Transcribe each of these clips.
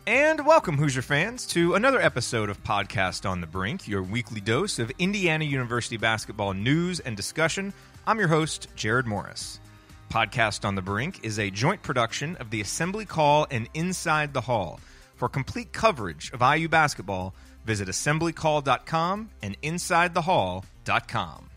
And welcome, Hoosier fans, to another episode of Podcast on the Brink, your weekly dose of Indiana University basketball news and discussion. I'm your host, Jerod Morris. Podcast on the Brink is a joint production of the Assembly Call and Inside the Hall. For complete coverage of IU basketball, visit assemblycall.com and insidethehall.com.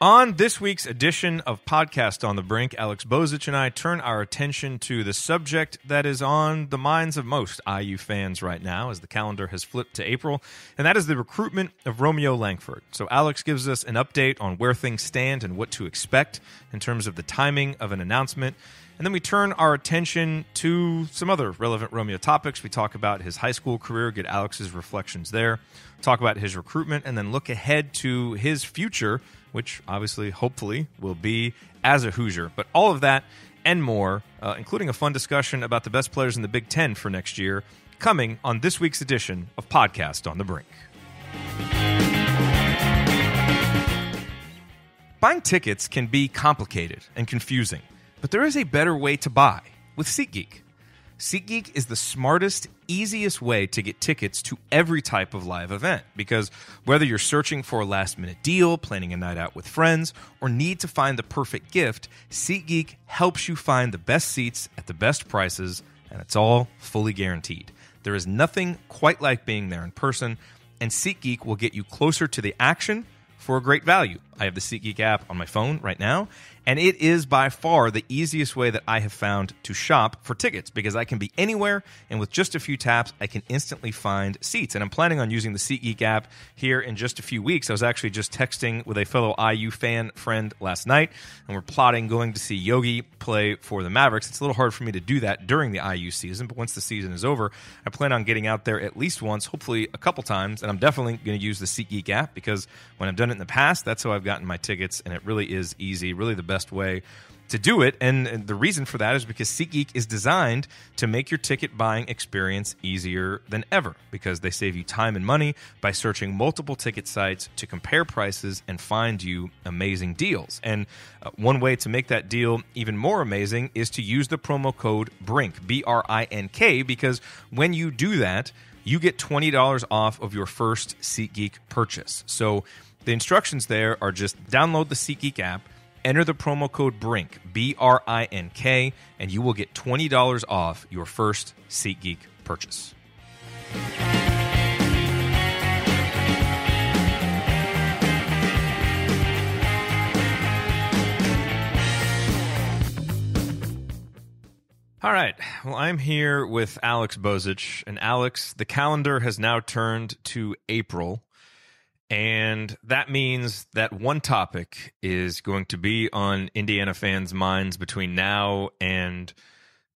On this week's edition of Podcast on the Brink, Alex Bozich and I turn our attention to the subject that is on the minds of most IU fans right now as the calendar has flipped to April, and that is the recruitment of Romeo Langford. So Alex gives us an update on where things stand and what to expect in terms of the timing of an announcement. And then we turn our attention to some other relevant Romeo topics. We talk about his high school career, get Alex's reflections there, talk about his recruitment, and then look ahead to his future, which obviously, hopefully, will be as a Hoosier. But all of that and more, including a fun discussion about the best players in the Big Ten for next year, coming on this week's edition of Podcast on the Brink. Buying tickets can be complicated and confusing, but there is a better way to buy with SeatGeek. SeatGeek is the smartest, easiest way to get tickets to every type of live event, because whether you're searching for a last-minute deal, planning a night out with friends, or need to find the perfect gift, SeatGeek helps you find the best seats at the best prices, and it's all fully guaranteed. There is nothing quite like being there in person, and SeatGeek will get you closer to the action for a great value. I have the SeatGeek app on my phone right now, and it is by far the easiest way that I have found to shop for tickets, because I can be anywhere, and with just a few taps, I can instantly find seats. And I'm planning on using the SeatGeek app here in just a few weeks. I was actually just texting with a fellow IU fan friend last night, and we're plotting going to see Yogi play for the Mavericks. It's a little hard for me to do that during the IU season, but once the season is over, I plan on getting out there at least once, hopefully a couple times, and I'm definitely going to use the SeatGeek app, because when I've done it in the past, that's how I've gotten my tickets, and it really is easy, really the best way to do it. And the reason for that is because SeatGeek is designed to make your ticket buying experience easier than ever, because they save you time and money by searching multiple ticket sites to compare prices and find you amazing deals. And one way to make that deal even more amazing is to use the promo code BRINK, B-R-I-N-K, because when you do that, you get $20 off of your first SeatGeek purchase. So the instructions there are just download the SeatGeek app, enter the promo code BRINK, B-R-I-N-K, and you will get $20 off your first SeatGeek purchase. All right. Well, I'm here with Alex Bozich. And Alex, the calendar has now turned to April. And that means that one topic is going to be on Indiana fans' minds between now and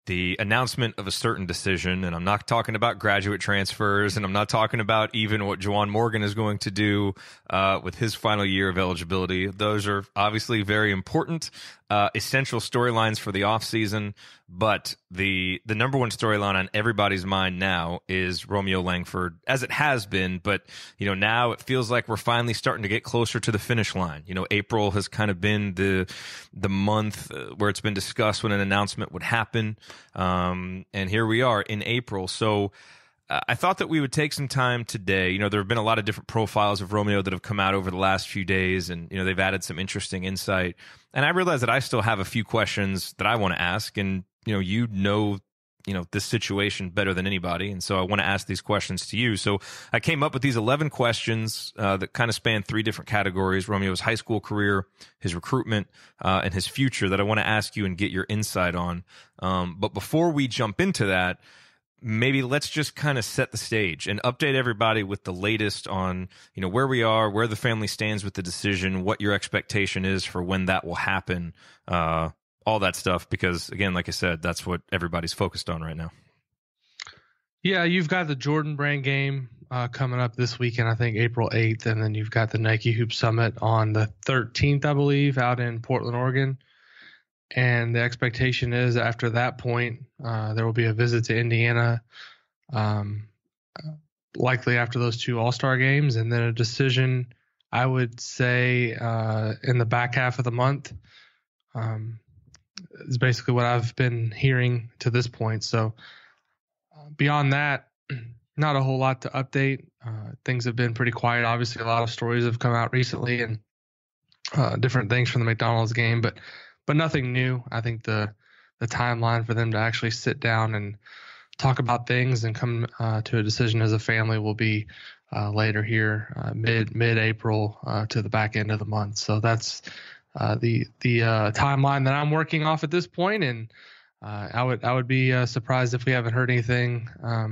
the announcement of a certain decision. And I'm not talking about graduate transfers, and I'm not talking about even what Juwan Morgan is going to do with his final year of eligibility. Those are obviously very important, essential storylines for the offseason. But the number one storyline on everybody's mind now is Romeo Langford, as it has been. But, you know, now it feels like we're finally starting to get closer to the finish line. You know, April has kind of been the month where it's been discussed when an announcement would happen. And here we are in April. So I thought that we would take some time today. You know, there have been a lot of different profiles of Romeo that have come out over the last few days, and, you know, they've added some interesting insight. And I realize that I still have a few questions that I want to ask, and, you know, this situation better than anybody. And so I want to ask these questions to you. So I came up with these 11 questions that kind of span three different categories: Romeo's high school career, his recruitment, and his future, that I want to ask you and get your insight on. But before we jump into that, maybe let's just kind of set the stage and update everybody with the latest on, where we are, where the family stands with the decision, what your expectation is for when that will happen, all that stuff. Because, again, like I said, that's what everybody's focused on right now. Yeah, you've got the Jordan Brand game coming up this weekend, I think April 8th, and then you've got the Nike Hoop Summit on the 13th, I believe, out in Portland, Oregon. And the expectation is after that point, there will be a visit to Indiana, likely after those two All-Star games, and then a decision I would say in the back half of the month is basically what I've been hearing to this point. So beyond that, not a whole lot to update. Things have been pretty quiet. Obviously, a lot of stories have come out recently and different things from the McDonald's game, but nothing new. I think the timeline for them to actually sit down and talk about things and come to a decision as a family will be later here, mid-April to the back end of the month. So that's the timeline that I'm working off at this point, and I would be surprised if we haven't heard anything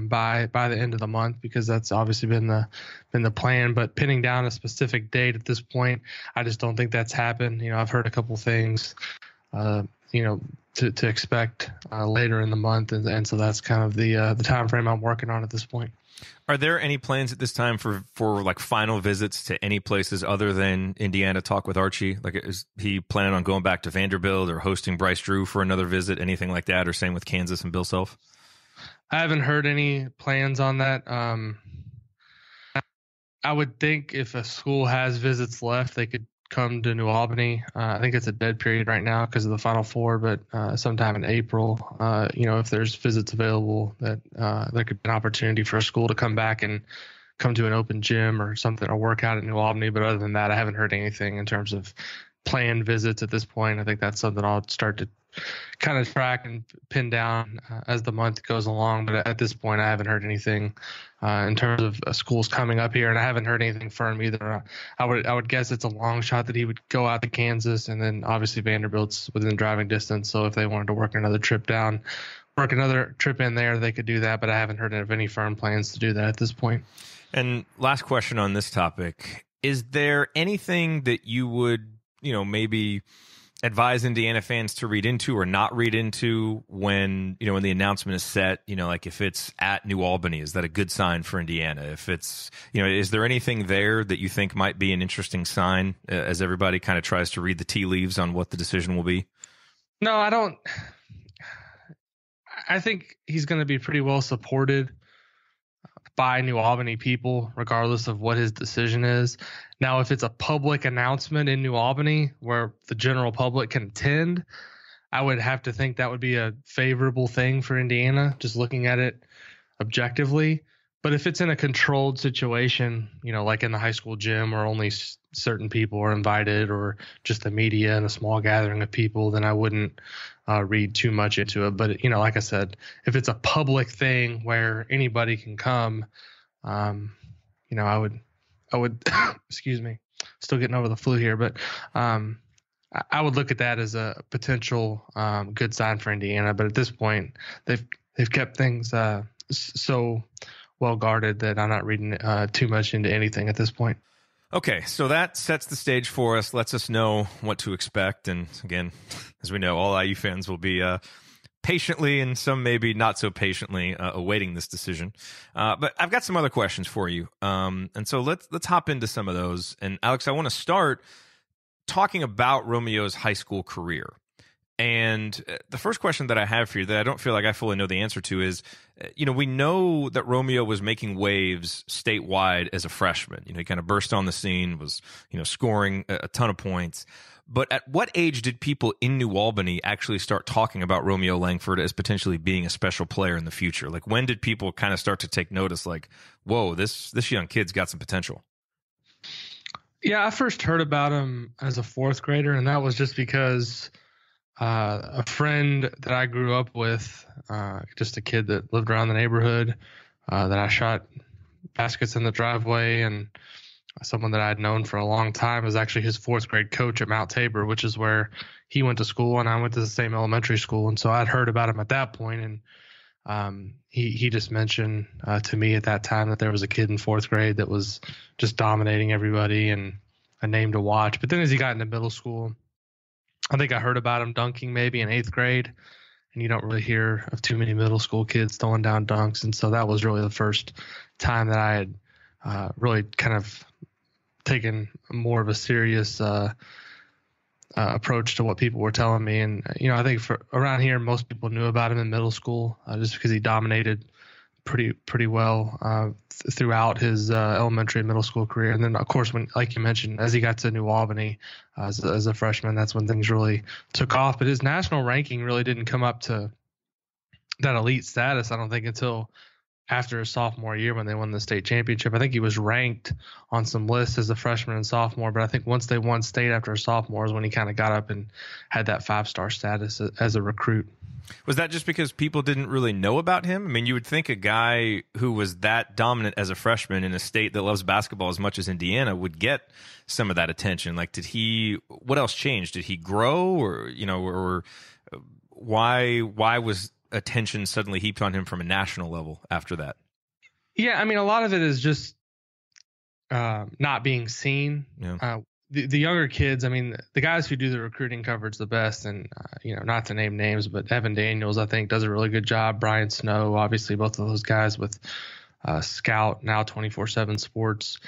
by the end of the month, because that's obviously been the plan. But pinning down a specific date at this point, I just don't think that's happened. I've heard a couple things, to expect later in the month, and so that's kind of the time frame I'm working on at this point. Are there any plans at this time for like final visits to any places other than Indiana talk with Rsci? Like, is he planning on going back to Vanderbilt or hosting Bryce Drew for another visit, anything like that, or same with Kansas and Bill Self? I haven't heard any plans on that. I would think if a school has visits left, they could come to New Albany. I think it's a dead period right now because of the Final Four, but sometime in April, if there's visits available, that there could be an opportunity for a school to come back and come to an open gym or something, or work out at New Albany. But other than that, I haven't heard anything in terms of planned visits at this point. I think that's something I'll start to kind of track and pin down as the month goes along. But at this point, I haven't heard anything in terms of schools coming up here, and I haven't heard anything firm either. I would guess it's a long shot that he would go out to Kansas, and then obviously Vanderbilt's within driving distance. So if they wanted to work another trip in there, they could do that. But I haven't heard of any firm plans to do that at this point. And last question on this topic: is there anything that you would, maybe advise Indiana fans to read into or not read into when the announcement is set? Like if it's at New Albany, is that a good sign for Indiana? If it's, is there anything there that you think might be an interesting sign as everybody kind of tries to read the tea leaves on what the decision will be? No, I don't. I think he's going to be pretty well supported by New Albany people, regardless of what his decision is. Now, if it's a public announcement in New Albany where the general public can attend, I would have to think that would be a favorable thing for Indiana, just looking at it objectively. But if it's in a controlled situation, like in the high school gym where only certain people are invited, or just the media and a small gathering of people, then I wouldn't read too much into it. But, like I said, if it's a public thing where anybody can come, I would, excuse me, still getting over the flu here, but I would look at that as a potential good sign for Indiana. But at this point, they've kept things so well guarded that I'm not reading too much into anything at this point. Okay, so that sets the stage for us, lets us know what to expect. And again, as we know, all IU fans will be patiently, and some maybe not so patiently, awaiting this decision. But I've got some other questions for you. And so let's hop into some of those. And Alex, I want to start talking about Romeo's high school career. And the first question that I have for you that I don't feel like I fully know the answer to is, we know that Romeo was making waves statewide as a freshman. He kind of burst on the scene, was, scoring a ton of points. But at what age did people in New Albany actually start talking about Romeo Langford as potentially being a special player in the future? Like, when did people kind of start to take notice, like, whoa, this young kid's got some potential? Yeah, I first heard about him as a fourth grader, and that was just because a friend that I grew up with, just a kid that lived around the neighborhood, that I shot baskets in the driveway, and someone that I'd known for a long time was actually his fourth grade coach at Mount Tabor, which is where he went to school, and I went to the same elementary school. And so I'd heard about him at that point, and he just mentioned to me at that time that there was a kid in fourth grade that was just dominating everybody and a name to watch. But then as he got into middle school, I think I heard about him dunking maybe in eighth grade, and you don't really hear of too many middle school kids throwing down dunks. And so that was really the first time that I had really kind of taken more of a serious approach to what people were telling me. And, I think for around here, most people knew about him in middle school just because he dominated pretty well throughout his elementary and middle school career. And then, of course, when, like you mentioned, as he got to New Albany as a freshman, that's when things really took off. But his national ranking really didn't come up to that elite status, I don't think, until after his sophomore year when they won the state championship. I think he was ranked on some lists as a freshman and sophomore, but I think once they won state after a sophomore is when he kind of got up and had that 5-star status as a recruit. Was that just because people didn't really know about him? I mean, you would think a guy who was that dominant as a freshman in a state that loves basketball as much as Indiana would get some of that attention. Like, what else changed? Did he grow, or why was attention suddenly heaped on him from a national level after that? Yeah, I mean, a lot of it is just not being seen. Yeah. The younger kids, I mean, the guys who do the recruiting coverage the best, and not to name names, but Evan Daniels, I think, does a really good job. Brian Snow, obviously, both of those guys with Scout, now 24/7 Sports,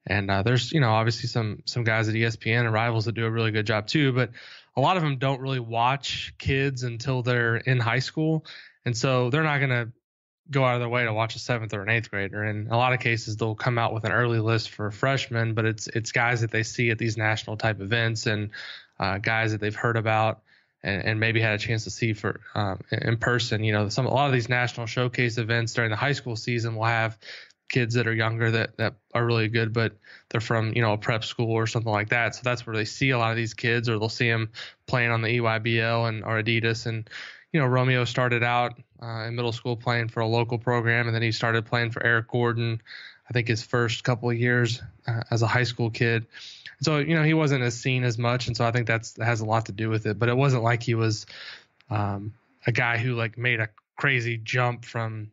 and there's obviously some guys at ESPN and Rivals that do a really good job too. But a lot of them don't really watch kids until they're in high school, and so they're not going to go out of their way to watch a 7th or an 8th grader. In a lot of cases, they'll come out with an early list for freshmen, but it's guys that they see at these national type events and guys that they've heard about and maybe had a chance to see for in person. A lot of these national showcase events during the high school season will have kids that are younger that are really good, but they're from a prep school or something like that. So that's where they see a lot of these kids, or they'll see them playing on the EYBL or Adidas. And Romeo started out in middle school playing for a local program, and then he started playing for Eric Gordon, I think his first couple of years as a high school kid. So, he wasn't as seen as much, and so I think that has a lot to do with it. But it wasn't like he was a guy who made a crazy jump from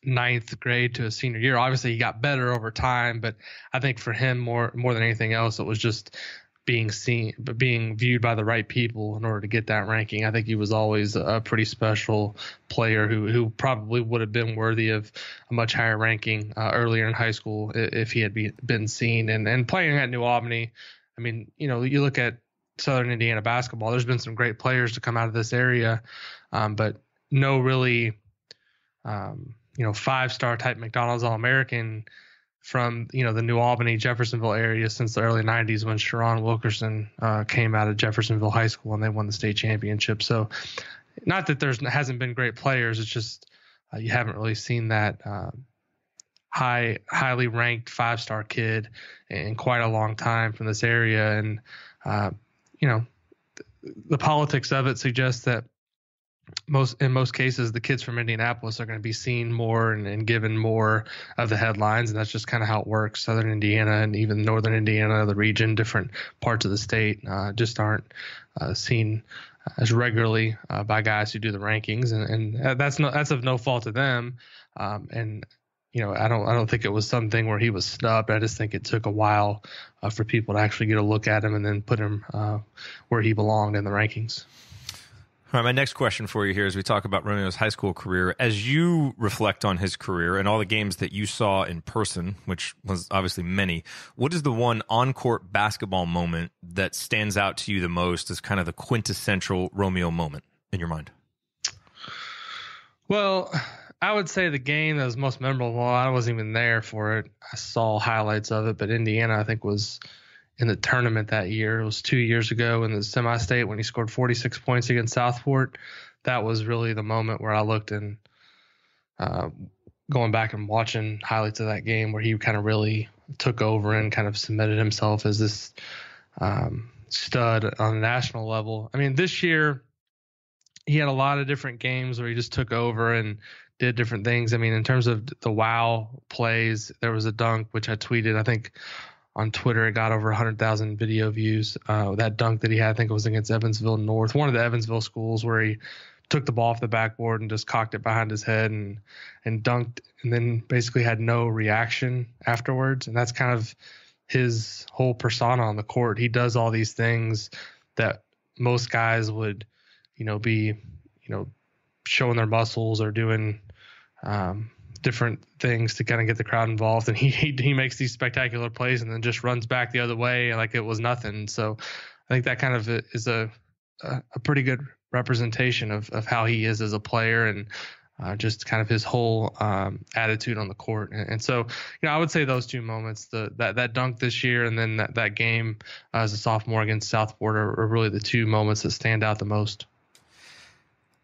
9th grade to a senior year. Obviously, he got better over time, but I think for him more than anything else, it was just being seen, but being viewed by the right people in order to get that ranking. I think he was always a pretty special player who probably would have been worthy of a much higher ranking earlier in high school if he had been seen. And playing at New Albany, I mean, you look at Southern Indiana basketball, there's been some great players to come out of this area, but no really, 5-star type McDonald's All-American from the New Albany, Jeffersonville area since the early 90s when Sharon Wilkerson came out of Jeffersonville High School and they won the state championship. So not that hasn't been great players, it's just you haven't really seen that highly ranked 5-star kid in quite a long time from this area. And the politics of it suggests that in most cases, the kids from Indianapolis are going to be seen more and given more of the headlines, and that's just kind of how it works. Southern Indiana and even Northern Indiana, the region, different parts of the state, just aren't seen as regularly by guys who do the rankings, and that's of no fault of them. And I don't think it was something where he was snubbed. I just think it took a while for people to actually get a look at him and then put him where he belonged in the rankings. All right, my next question for you here as we talk about Romeo's high school career. As you reflect on his career and all the games that you saw in person, which was obviously many, what is the one on-court basketball moment that stands out to you the most as kind of the quintessential Romeo moment in your mind? Well, I would say the game that was most memorable, I wasn't even there for it. I saw highlights of it, but Indiana, I think, was in the tournament that year. It was 2 years ago in the semi-state when he scored 46 points against Southport. That was really the moment where I looked and going back and watching highlights of that game where he kind of really took over and kind of cemented himself as this stud on a national level. I mean, this year he had a lot of different games where he just took over and did different things. I mean, in terms of the wow plays, there was a dunk, which I tweeted, I think, on Twitter. It got over 100,000 video views. That dunk that he had, I think it was against Evansville North, one of the Evansville schools, where he took the ball off the backboard and just cocked it behind his head and dunked, and then basically had no reaction afterwards. And that's kind of his whole persona on the court. He does all these things that most guys would, be, showing their muscles or doing different things to kind of get the crowd involved, and he makes these spectacular plays and then just runs back the other way like it was nothing. So I think that kind of is a pretty good representation of how he is as a player, and just kind of his whole attitude on the court. And so, I would say those two moments, that dunk this year and then that game as a sophomore against Southport are really the two moments that stand out the most.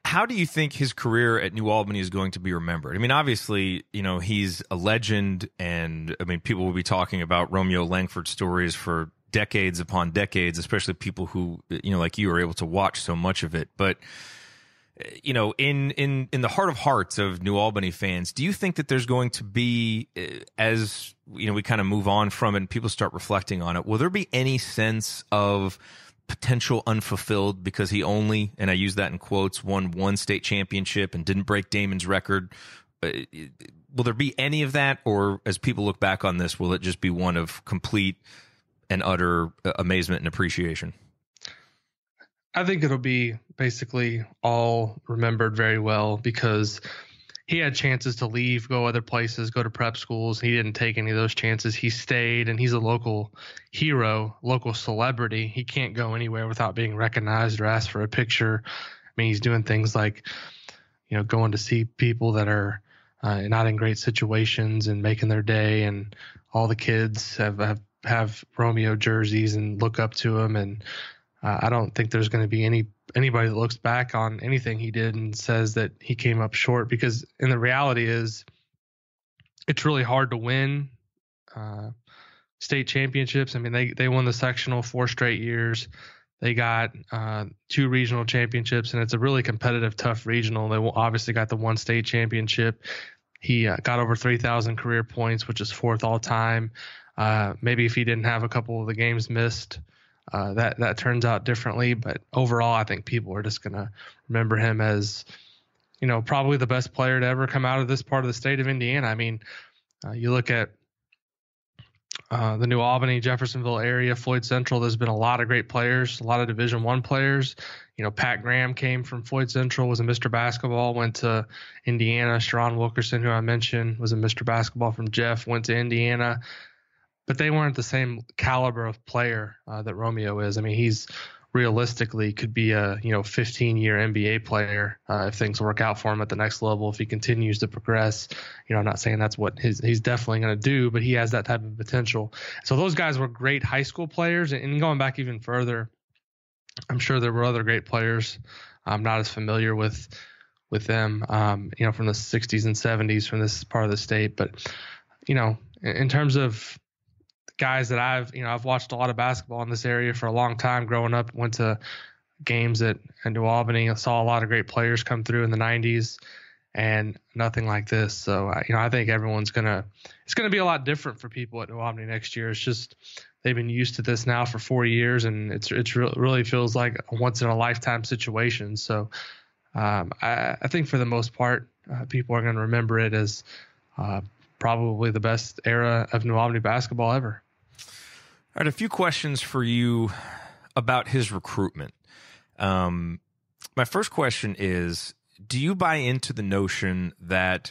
How do you think his career at New Albany is going to be remembered? I mean, obviously, he's a legend, and I mean, people will be talking about Romeo Langford stories for decades upon decades, especially people who, like you, are able to watch so much of it. But in the heart of hearts of New Albany fans, do you think that there's going to be, as we kind of move on from it and people start reflecting on it, will there be any sense of potential unfulfilled because he only, and I use that in quotes, won one state championship and didn't break Damon's record? Will there be any of that, or as people look back on this, will it just be one of complete and utter amazement and appreciation? I think it'll be basically all remembered very well because he had chances to leave, go other places, go to prep schools. He didn't take any of those chances. He stayed, and he's a local hero, local celebrity. He can't go anywhere without being recognized or asked for a picture. I mean, he's doing things like, going to see people that are not in great situations and making their day. And all the kids have Romeo jerseys and look up to him. And I don't think there's going to be anybody that looks back on anything he did and says that he came up short, because in the reality is it's really hard to win state championships. I mean, they won the sectional 4 straight years. They got 2 regional championships, and it's a really competitive, tough regional. They obviously got the 1 state championship. He got over 3,000 career points, which is 4th all time. Maybe if he didn't have a couple of the games missed, that turns out differently. But overall, I think people are just going to remember him as, probably the best player to ever come out of this part of the state of Indiana. I mean, you look at the New Albany, Jeffersonville area, Floyd Central, there's been a lot of great players, a lot of Division I players. Pat Graham came from Floyd Central, was a Mr. Basketball, went to Indiana. Sharon Wilkerson, who I mentioned, was a Mr. Basketball from Jeff, went to Indiana. But they weren't the same caliber of player that Romeo is. I mean, he's realistically could be a 15-year NBA player if things work out for him at the next level, if he continues to progress. I'm not saying that's what he's definitely going to do, but he has that type of potential. So those guys were great high school players, and going back even further, I'm sure there were other great players. I'm not as familiar with them, from the 60s and 70s from this part of the state, but in terms of guys that I've watched a lot of basketball in this area for a long time growing up, went to games at New Albany. I saw a lot of great players come through in the 90s and nothing like this. So, I think it's going to be a lot different for people at New Albany next year. It's just, they've been used to this now for 4 years, and it really feels like a once in a lifetime situation. So, I think for the most part, people are going to remember it as probably the best era of New Albany basketball ever. All right, a few questions for you about his recruitment. My first question is, do you buy into the notion that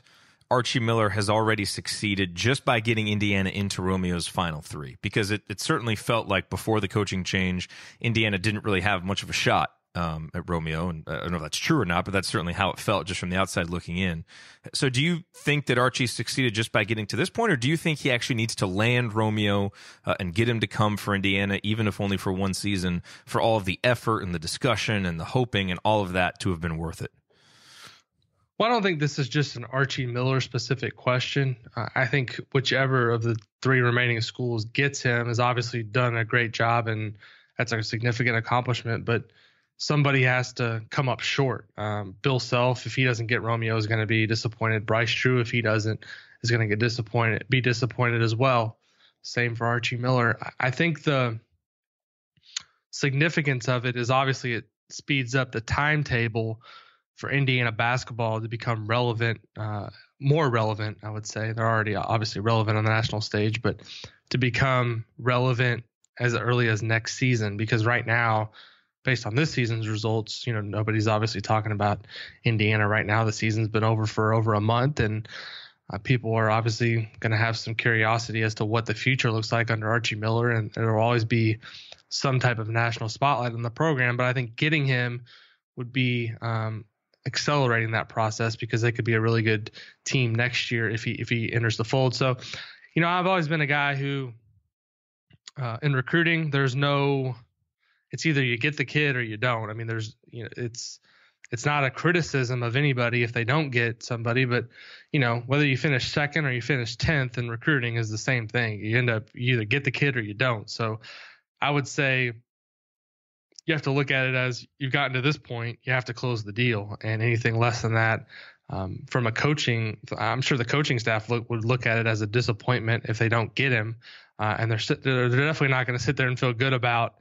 Rsci Miller has already succeeded just by getting Indiana into Romeo's Final 3? Because it certainly felt like before the coaching change, Indiana didn't really have much of a shot at Romeo, and I don't know if that's true or not, but that's certainly how it felt just from the outside looking in. So do you think that Rsci succeeded just by getting to this point, or do you think he actually needs to land Romeo and get him to come for Indiana, even if only for 1 season, for all of the effort and the discussion and the hoping and all of that to have been worth it? Well, I don't think this is just an Rsci Miller specific question. I think whichever of the 3 remaining schools gets him has obviously done a great job, and that's a significant accomplishment, but somebody has to come up short. Bill Self, if he doesn't get Romeo, is going to be disappointed. Bryce Drew, if he doesn't, is going to be disappointed as well. Same for Rsci Miller. I think the significance of it is obviously it speeds up the timetable for Indiana basketball to become relevant, more relevant, I would say. They're already obviously relevant on the national stage, but to become relevant as early as next season, because right now, based on this season's results, nobody's obviously talking about Indiana right now. The season's been over for over a month, and people are obviously going to have some curiosity as to what the future looks like under Rsci Miller, and there will always be some type of national spotlight on the program. But I think getting him would be a accelerating that process because they could be a really good team next year if he enters the fold. So, I've always been a guy who in recruiting, it's either you get the kid or you don't. I mean, it's not a criticism of anybody if they don't get somebody, but whether you finish second or you finish 10th in recruiting is the same thing. You either get the kid or you don't. So I would say you have to look at it as you've gotten to this point, you have to close the deal, and anything less than that, from a coaching, I'm sure the coaching staff would look at it as a disappointment if they don't get him, and they're definitely not going to sit there and feel good about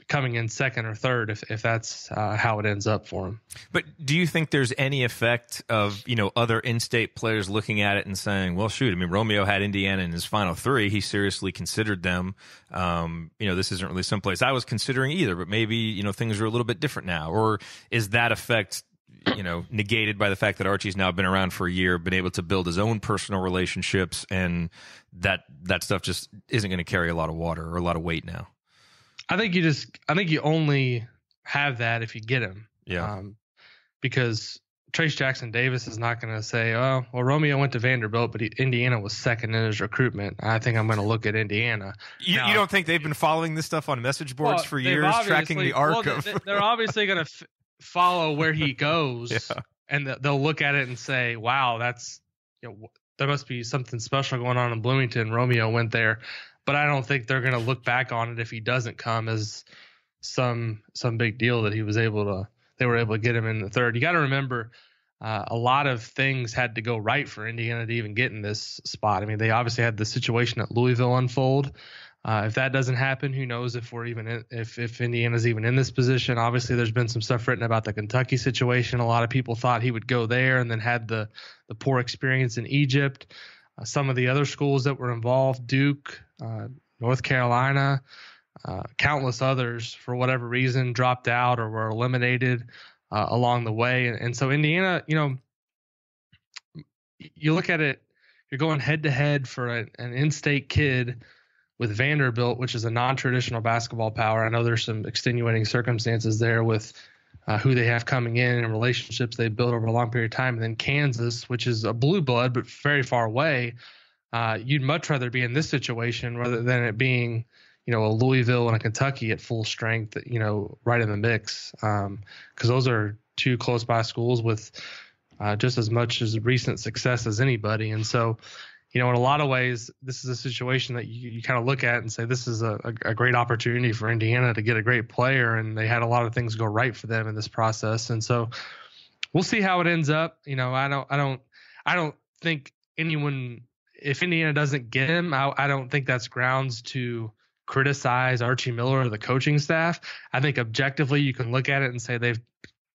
coming in second or third if that's how it ends up for him. But do you think there's any effect of other in-state players looking at it and saying, well, shoot, I mean, Romeo had Indiana in his final three. He seriously considered them. This isn't really someplace I was considering either, but maybe things are a little bit different now. Or is that effect negated by the fact that Archie's now been around for a year, been able to build his own personal relationships, and that stuff just isn't going to carry a lot of water or a lot of weight now? I think you only have that if you get him. Yeah. Because Trace Jackson Davis is not going to say, oh, well, Romeo went to Vanderbilt, but Indiana was second in his recruitment. I think I'm going to look at Indiana. You don't think they've been following this stuff on message boards for years, tracking the arc of? They're obviously going to follow where he goes, and they'll look at it and say, wow, that's there must be something special going on in Bloomington. Romeo went there. But I don't think they're going to look back on it if he doesn't come as some big deal that they were able to get him in the third. You got to remember, a lot of things had to go right for Indiana to even get in this spot. I mean, they obviously had the situation at Louisville unfold. If that doesn't happen, who knows if if Indiana's even in this position. Obviously, there's been some stuff written about the Kentucky situation. A lot of people thought he would go there and then had the poor experience in Egypt. Some of the other schools that were involved, Duke, North Carolina, countless others, for whatever reason, dropped out or were eliminated along the way. And so Indiana, you look at it, you're going head-to-head for an in-state kid with Vanderbilt, which is a non-traditional basketball power. I know there's some extenuating circumstances there with who they have coming in and relationships they've built over a long period of time. And then Kansas, which is a blue blood, but very far away. You'd much rather be in this situation rather than it being, a Louisville and a Kentucky at full strength, right in the mix. Because those are two close by schools with just as much as recent success as anybody. And so, in a lot of ways, this is a situation that you kind of look at and say, this is a great opportunity for Indiana to get a great player. And they had a lot of things go right for them in this process. And so we'll see how it ends up. I don't think anyone, if Indiana doesn't get him, I don't think that's grounds to criticize Archie Miller or the coaching staff. I think objectively you can look at it and say they've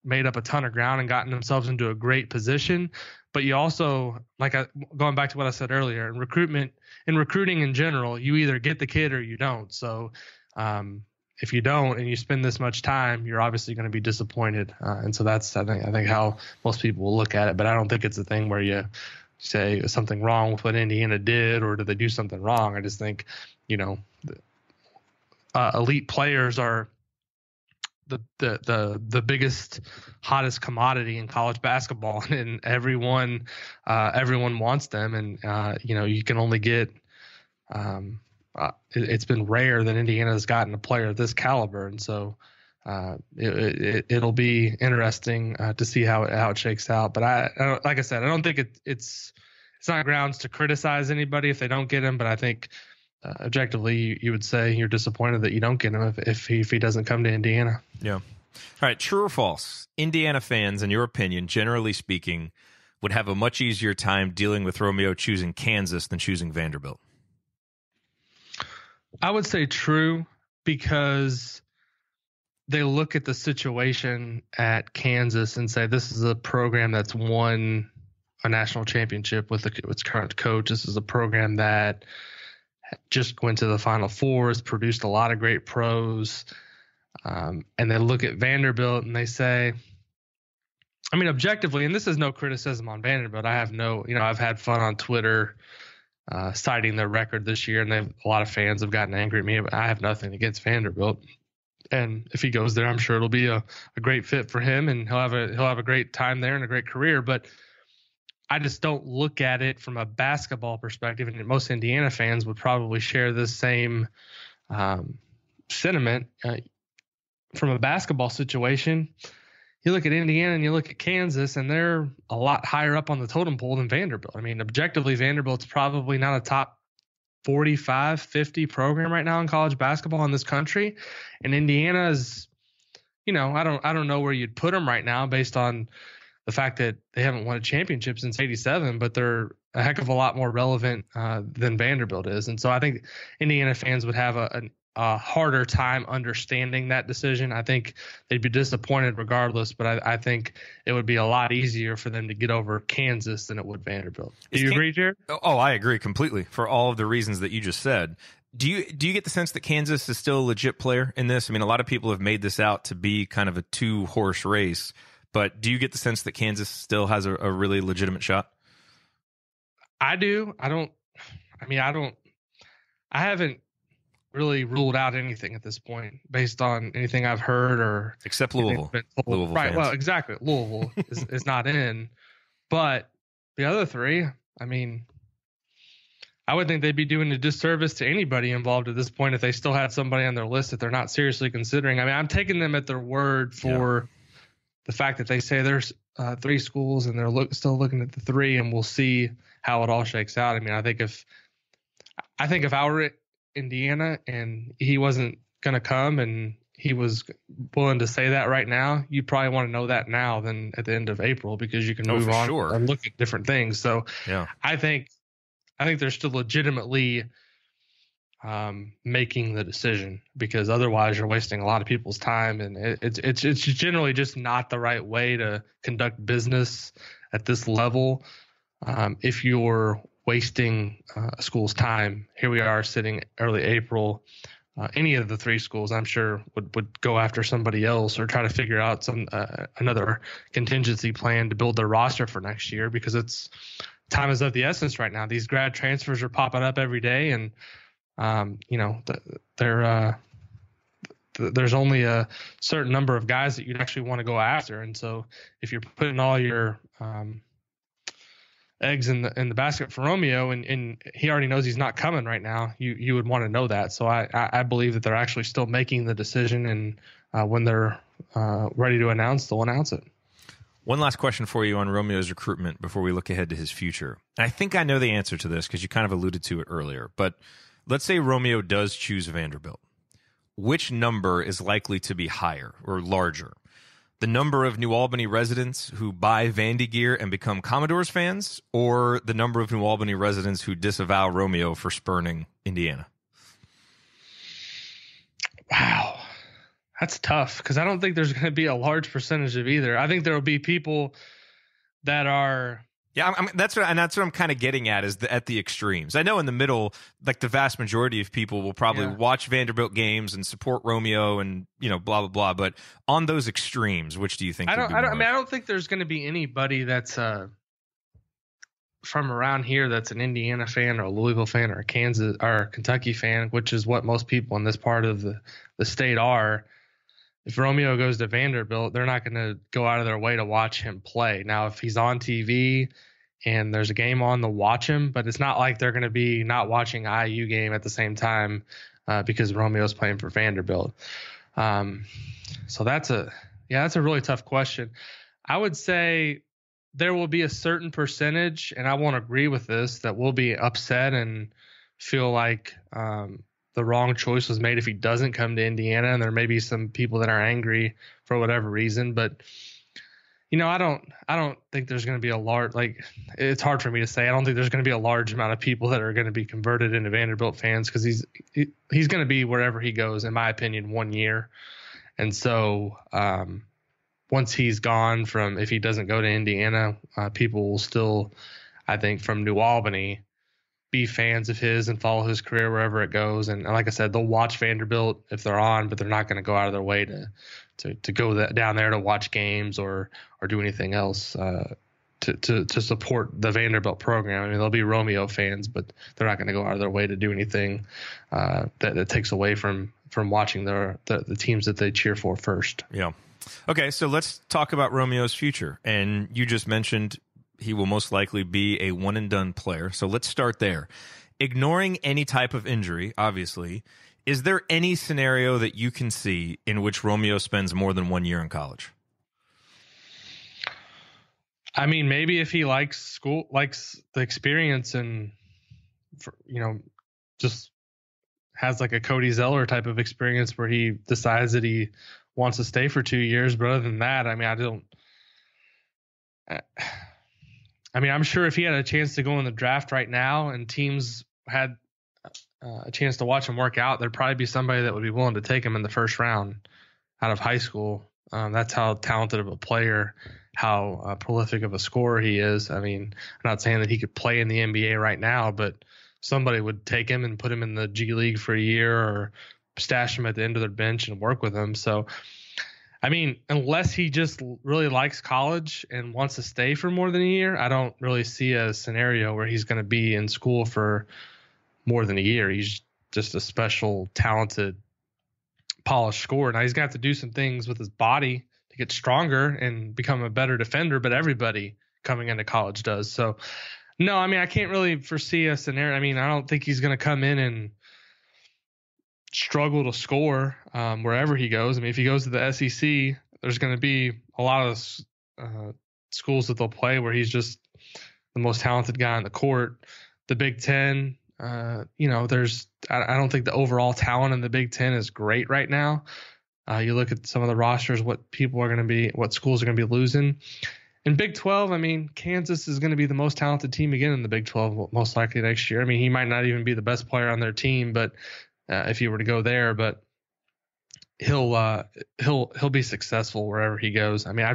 made up a ton of ground and gotten themselves into a great position. But you also, going back to what I said earlier, in recruiting in general, you either get the kid or you don't. So if you don't and you spend this much time, you're obviously going to be disappointed. And so that's, I think how most people will look at it. But I don't think it's a thing where you say something wrong with what Indiana did or did they do something wrong. I just think, elite players are the biggest, hottest commodity in college basketball, and everyone wants them. And you can only get. It's been rare that Indiana has gotten a player of this caliber, and so it'll be interesting to see how it shakes out. But like I said, I don't think it's not grounds to criticize anybody if they don't get him. But I think objectively, you would say you're disappointed that you don't get him if he doesn't come to Indiana. Yeah. All right. True or false? Indiana fans, in your opinion, generally speaking, would have a much easier time dealing with Romeo choosing Kansas than choosing Vanderbilt. I would say true, because they look at the situation at Kansas and say, this is a program that's won a national championship with its current coach. This is a program that just went to the Final Four, has produced a lot of great pros. And they look at Vanderbilt and they say, I mean, objectively, and this is no criticism on Vanderbilt. I've had fun on Twitter citing their record this year, and a lot of fans have gotten angry at me, but I have nothing against Vanderbilt. And if he goes there, I'm sure it'll be a great fit for him, and he'll have a great time there and a great career. But I just don't look at it from a basketball perspective, and most Indiana fans would probably share this same sentiment. From a basketball situation, you look at Indiana and you look at Kansas, and they're a lot higher up on the totem pole than Vanderbilt. I mean, objectively, Vanderbilt's probably not a top 45, 50 program right now in college basketball in this country. And Indiana's, I don't know where you'd put them right now based on the fact that they haven't won a championship since '87, but they're a heck of a lot more relevant than Vanderbilt is. And so I think Indiana fans would have a harder time understanding that decision. I think they'd be disappointed regardless, but I think it would be a lot easier for them to get over Kansas than it would Vanderbilt. Do you agree, Jerod? Oh, I agree completely for all of the reasons that you just said. Do you get the sense that Kansas is still a legit player in this? I mean, a lot of people have made this out to be kind of a two-horse race, but do you get the sense that Kansas still has a really legitimate shot? I do. I haven't really ruled out anything at this point based on anything I've heard or except Louisville. Louisville right. fans. Well, exactly. Louisville is not in, but the other three, I mean, I would think they'd be doing a disservice to anybody involved at this point if they still had somebody on their list that they're not seriously considering. I mean, I'm taking them at their word for the fact that they say there's 3 schools and they're still looking at the 3, and we'll see how it all shakes out. I mean, I think if I were Indiana and he wasn't going to come and he was willing to say that right now, you probably want to know that now than at the end of April, because you can move on and look at different things. So I think they're still legitimately making the decision, because otherwise you're wasting a lot of people's time, and it's generally just not the right way to conduct business at this level. If you're wasting a school's time, here we are sitting early April. Any of the 3 schools, I'm sure, would go after somebody else or try to figure out some another contingency plan to build their roster for next year, because it's time is of the essence right now. These grad transfers are popping up every day, and there's only a certain number of guys that you'd actually want to go after. And so if you're putting all your eggs in the basket for Romeo, and he already knows he's not coming right now, you would want to know that. So I believe that they're actually still making the decision, and when they're ready to announce, they'll announce it. One last question for you on Romeo's recruitment before we look ahead to his future. And I think I know the answer to this because you kind of alluded to it earlier, but let's say Romeo does choose Vanderbilt. Which number is likely to be higher or larger? The number of New Albany residents who buy Vandy gear and become Commodores fans, or the number of New Albany residents who disavow Romeo for spurning Indiana? Wow. That's tough, because I don't think there's going to be a large percentage of either. I think there will be people that are... Yeah, that's what I'm kind of getting at, is at the extremes. I know in the middle, like the vast majority of people will probably watch Vanderbilt games and support Romeo and, blah, blah, blah. But on those extremes, which do you think? I don't think there's going to be anybody that's from around here that's an Indiana fan or a Louisville fan or a Kansas or a Kentucky fan, which is what most people in this part of the state are. If Romeo goes to Vanderbilt, they're not going to go out of their way to watch him play. Now, if he's on TV and there's a game on, they'll watch him, but it's not like they're going to be not watching IU game at the same time because Romeo's playing for Vanderbilt. So that's a really tough question. I would say there will be a certain percentage, and I won't agree with this, that will be upset and feel like the wrong choice was made if he doesn't come to Indiana, and there may be some people that are angry for whatever reason. But I don't think there's going to be a large, it's hard for me to say. I don't think there's going to be a large amount of people that are going to be converted into Vanderbilt fans, because he's going to be wherever he goes, in my opinion, 1 year. And so once he's gone, if he doesn't go to Indiana, people will still, I think, from New Albany, be fans of his and follow his career wherever it goes. And like I said, they'll watch Vanderbilt if they're on, but they're not going to go out of their way to go down there to watch games or do anything else to support the Vanderbilt program. I mean, they'll be Romeo fans, but they're not going to go out of their way to do anything that takes away from from watching the teams that they cheer for first. Yeah. Okay, so let's talk about Romeo's future. And you just mentioned he will most likely be a one-and-done player. So let's start there. Ignoring any type of injury, obviously, is there any scenario that you can see in which Romeo spends more than 1 year in college? I mean, maybe if he likes school, likes the experience, and just has like a Cody Zeller type of experience where he decides that he wants to stay for 2 years. But other than that, I mean, I'm sure if he had a chance to go in the draft right now and teams had a chance to watch him work out, there'd probably be somebody that would be willing to take him in the first round out of high school. That's how talented of a player, how prolific of a scorer he is. I mean, I'm not saying that he could play in the NBA right now, but somebody would take him and put him in the G League for a year or stash him at the end of their bench and work with him. So, I mean, unless he just really likes college and wants to stay for more than a year, I don't really see a scenario where he's going to be in school for more than a year. He's just a special, talented, polished scorer. Now he's got to do some things with his body to get stronger and become a better defender, but everybody coming into college does. So, no, I mean, I can't really foresee a scenario. I mean, I don't think he's going to come in and struggle to score wherever he goes. I mean, if he goes to the SEC, there's going to be a lot of schools that they'll play where he's just the most talented guy on the court. The Big Ten, I don't think the overall talent in the Big Ten is great right now. You look at some of the rosters, what schools are going to be losing. In Big 12, I mean, Kansas is going to be the most talented team again in the Big 12, most likely next year. I mean, he might not even be the best player on their team, but if he were to go there, but he'll be successful wherever he goes. I mean,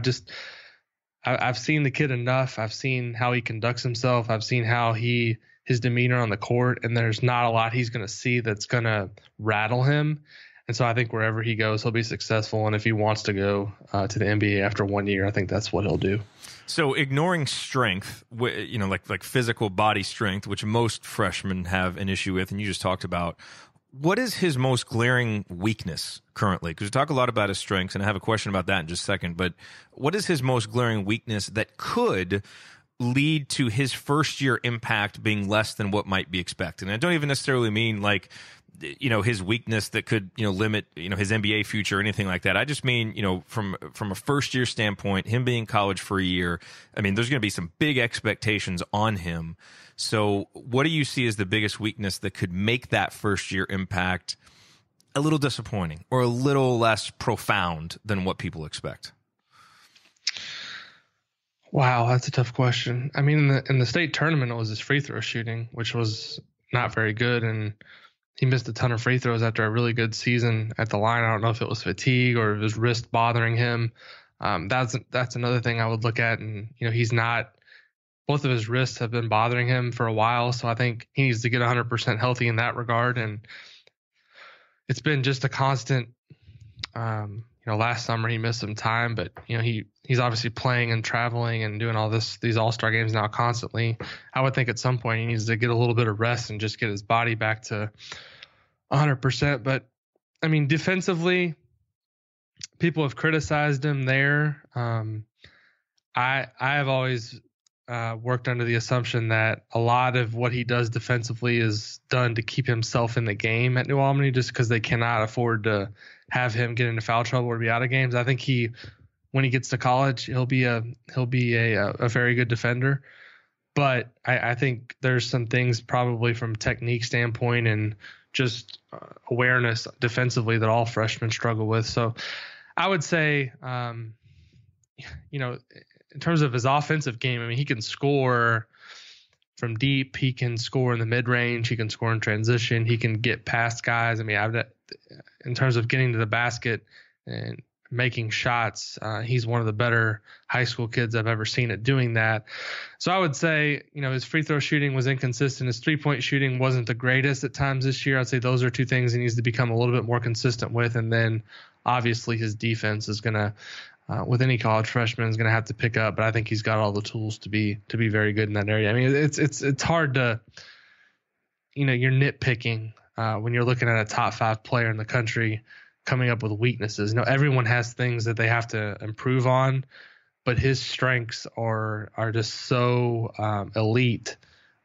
I've seen the kid enough. I've seen how he conducts himself. I've seen how his demeanor on the court, and there's not a lot he's going to see that's going to rattle him. And so I think wherever he goes, he'll be successful. And if he wants to go to the NBA after 1 year, I think that's what he'll do. So ignoring strength, like physical body strength, which most freshmen have an issue with, and you just talked about, what is his most glaring weakness currently? Because we talk a lot about his strengths, and I have a question about that in just a second. But what is his most glaring weakness that could lead to his first year impact being less than what might be expected? And I don't even necessarily mean like, his weakness that could, limit, his NBA future or anything like that. I just mean, from a first year standpoint, him being in college for a year, I mean, there's going to be some big expectations on him. So what do you see as the biggest weakness that could make that first year impact a little disappointing or a little less profound than what people expect? Wow, that's a tough question. I mean, in the state tournament, it was his free throw shooting, which was not very good, and he missed a ton of free throws after a really good season at the line. I don't know if it was fatigue or his wrist bothering him. That's another thing I would look at, and he's not. Both of his wrists have been bothering him for a while, so I think he needs to get 100% healthy in that regard. And it's been just a constant. Last summer he missed some time, but he's obviously playing and traveling and doing all these All-Star games now constantly. I would think at some point he needs to get a little bit of rest and just get his body back to 100%. But I mean, defensively, people have criticized him there. I have always worked under the assumption that a lot of what he does defensively is done to keep himself in the game at New Albany, just because they cannot afford to have him get into foul trouble or be out of games. I think when he gets to college, he'll be a very good defender. But I think there's some things probably from technique standpoint and just awareness defensively that all freshmen struggle with. So I would say, in terms of his offensive game, I mean, he can score from deep. He can score in the mid-range. He can score in transition. He can get past guys. I mean, in terms of getting to the basket and making shots, he's one of the better high school kids I've ever seen at doing that. So I would say, his free throw shooting was inconsistent. His three-point shooting wasn't the greatest at times this year. I'd say those are two things he needs to become a little bit more consistent with. And then obviously his defense is going to, with any college freshman, is going to have to pick up, but I think he's got all the tools to be very good in that area. I mean, it's hard to, you're nitpicking when you're looking at a top 5 player in the country coming up with weaknesses. Everyone has things that they have to improve on, but his strengths are just so elite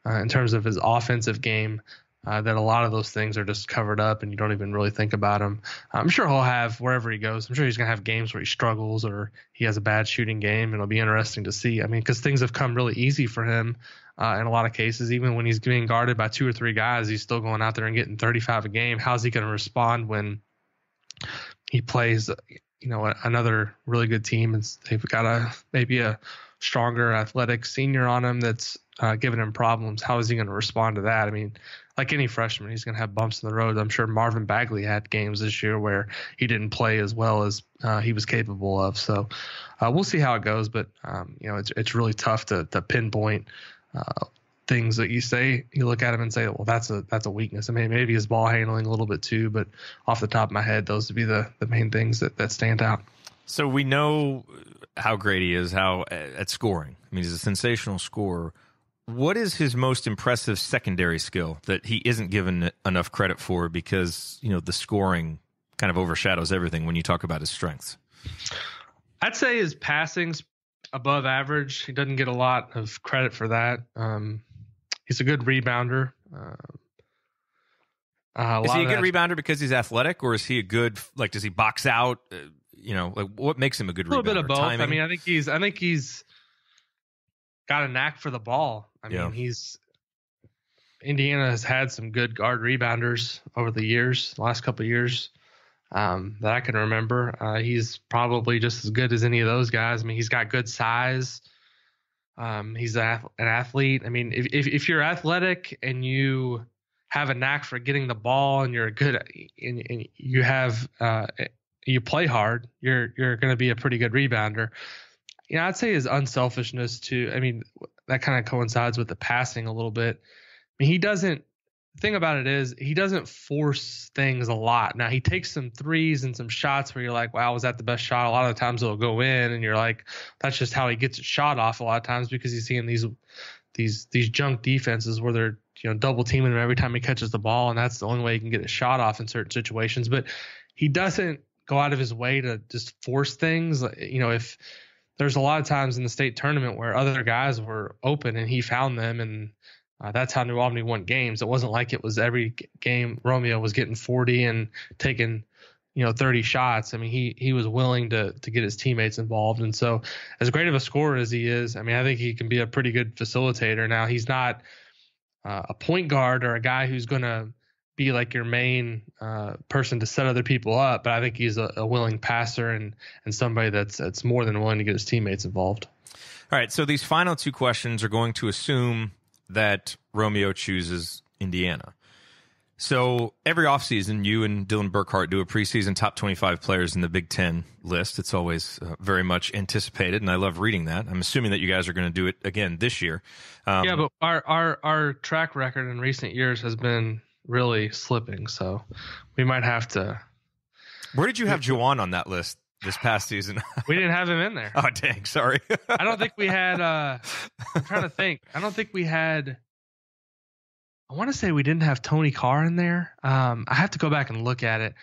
in terms of his offensive game that a lot of those things are just covered up and you don't even really think about him. I'm sure he'll have, wherever he goes, I'm sure he's going to have games where he struggles or he has a bad shooting game, and it'll be interesting to see. I mean, because things have come really easy for him in a lot of cases. Even when he's being guarded by 2 or 3 guys, he's still going out there and getting 35 a game. How's he going to respond when he plays another really good team and they've got maybe a stronger athletic senior on him that's giving him problems? How is he going to respond to that? I mean, like any freshman, he's going to have bumps in the road. I'm sure Marvin Bagley had games this year where he didn't play as well as he was capable of. So we'll see how it goes. But it's really tough to pinpoint things that you look at him and say, well, that's a weakness. I mean, maybe his ball handling a little bit too, but off the top of my head, those would be the main things that stand out. So we know how great he is, at scoring. I mean, he's a sensational scorer. What is his most impressive secondary skill that he isn't given enough credit for because, the scoring kind of overshadows everything when you talk about his strengths? I'd say his passing's above average. He doesn't get a lot of credit for that. He's a good rebounder. Is he a good rebounder because he's athletic, or is he a good, does he box out? What makes him a good rebounder? A little bit of both. Timing? I mean, I think he's got a knack for the ball. I mean, Indiana has had some good guard rebounders over the last couple of years that I can remember. He's probably just as good as any of those guys. I mean, he's got good size. He's an athlete. I mean, if you're athletic and you have a knack for getting the ball and you're good and you have you play hard, you're going to be a pretty good rebounder. I'd say his unselfishness too. I mean, that kind of coincides with the passing a little bit. I mean, the thing about it is he doesn't force things a lot. Now, he takes some threes and some shots where you're like, wow, was that the best shot? A lot of the times it'll go in and you're like, that's just how he gets it shot off a lot of times because he's seeing these junk defenses where they're, double teaming him every time he catches the ball. And that's the only way he can get a shot off in certain situations. But he doesn't go out of his way to just force things. If there's a lot of times in the state tournament where other guys were open and he found them, and that's how New Albany won games. It wasn't like it was every game Romeo was getting 40 and taking 30 shots. I mean, he was willing to get his teammates involved. And so as great of a scorer as he is, I mean, I think he can be a pretty good facilitator. Now, he's not a point guard or a guy who's going to be like your main person to set other people up, but I think he's a willing passer and somebody that's more than willing to get his teammates involved. All right, so these final 2 questions are going to assume that Romeo chooses Indiana. So every offseason, you and Dylan Burkhart do a preseason top 25 players in the Big Ten list. It's always very much anticipated, and I love reading that. I'm assuming that you guys are going to do it again this year. Yeah, but our track record in recent years has been really slipping, so we might have to. Where did you have Juwan on that list this past season? We didn't have him in there. Oh, dang, sorry. I don't think we had I'm trying to think. I don't think we had. I want to say we didn't have Tony Carr in there. I have to go back and look at it.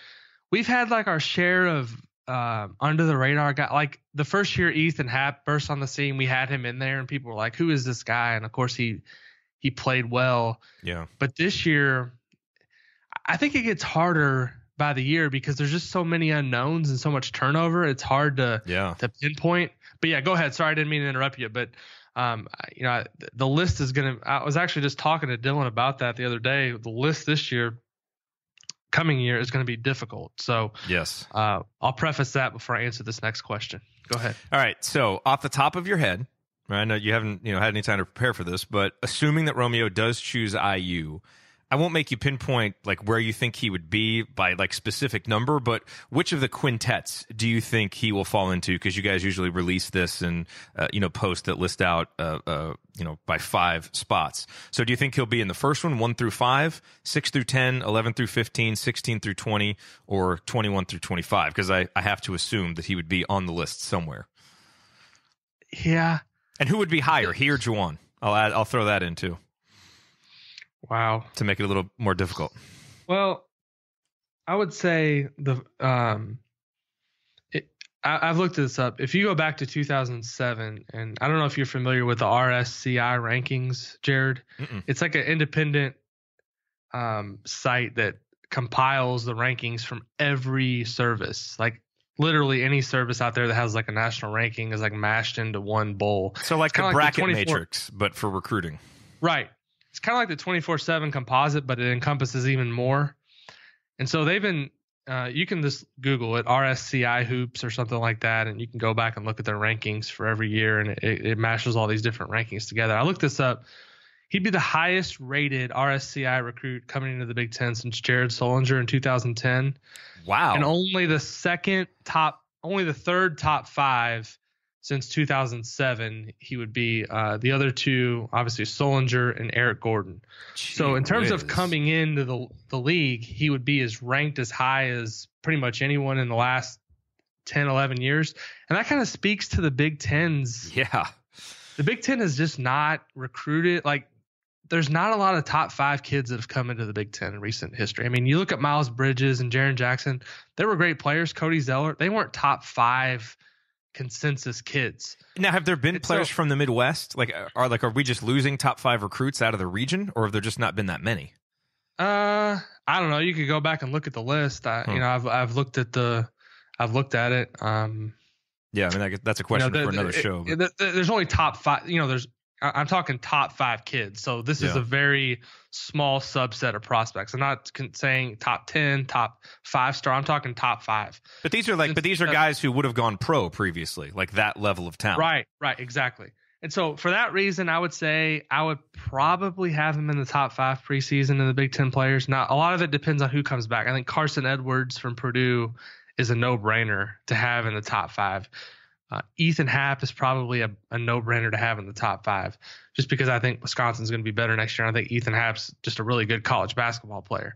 We've had like our share of under the radar guy. Like the first year Ethan Happ burst on the scene, we had him in there and people were like, who is this guy? And of course he played well. Yeah. But this year, I think it gets harder by the year because there's just so many unknowns and so much turnover. It's hard to pinpoint. But yeah, go ahead. Sorry, I didn't mean to interrupt you. But the list is going to. I was actually just talking to Dylan about that the other day. The list this year, coming year, is going to be difficult. So yes, I'll preface that before I answer this next question. Go ahead. All right. So off the top of your head, I know you haven't had any time to prepare for this, but assuming that Romeo does choose IU, I won't make you pinpoint like where you think he would be by like specific number, but which of the quintets do you think he will fall into? Because you guys usually release this and post that list out by 5 spots. So do you think he'll be in the first one, 1 through 5, 6 through 10, 11 through 15, 16 through 20, or 21 through 25? Because I have to assume that he would be on the list somewhere. Yeah. And who would be higher, he or Juwan? I'll throw that in too. Wow. To make it a little more difficult. Well, I would say I've looked this up. If you go back to 2007, and I don't know if you're familiar with the Rsci Rankings, Jerod. Mm-mm. It's like an independent site that compiles the rankings from every service. Like literally any service out there that has like a national ranking is like mashed into one bowl. So like the bracket matrix, but for recruiting. Right. It's kind of like the 24/7 composite, but it encompasses even more. And so they've been, you can just Google it, RSCI hoops or something like that, and you can go back and look at their rankings for every year, and it mashes all these different rankings together. I looked this up. He'd be the highest rated RSCI recruit coming into the Big Ten since Jerod Solinger in 2010. Wow. And only the third top five since 2007. He would be the other two, obviously Solinger and Eric Gordon. So in terms of coming into the league, he would be ranked as high as pretty much anyone in the last 10, 11 years. And that kind of speaks to the Big Ten's. Yeah. The Big Ten has just not recruited. Like, there's not a lot of top five kids that have come into the Big Ten in recent history. I mean, you look at Miles Bridges and Jaren Jackson. They were great players. Cody Zeller. They weren't top five consensus kids. Now, have there been players from the Midwest? Are we just losing top five recruits out of the region, or have there just not been that many? I don't know. You could go back and look at the list. I've looked at it. Yeah, I mean, that's a question for another show. There's only top five. I'm talking top five kids. So this is a very small subset of prospects. I'm not saying top 10, top 5-star. I'm talking top 5. But these are guys who would have gone pro previously, like that level of talent. Right, exactly. And so for that reason, I would say I would probably have him in the top 5 preseason in the Big Ten players. Now, a lot of it depends on who comes back. I think Carson Edwards from Purdue is a no-brainer to have in the top 5. Ethan Happ is probably a no-brainer to have in the top 5, just because I think Wisconsin's going to be better next year. And I think Ethan Happ's just a really good college basketball player.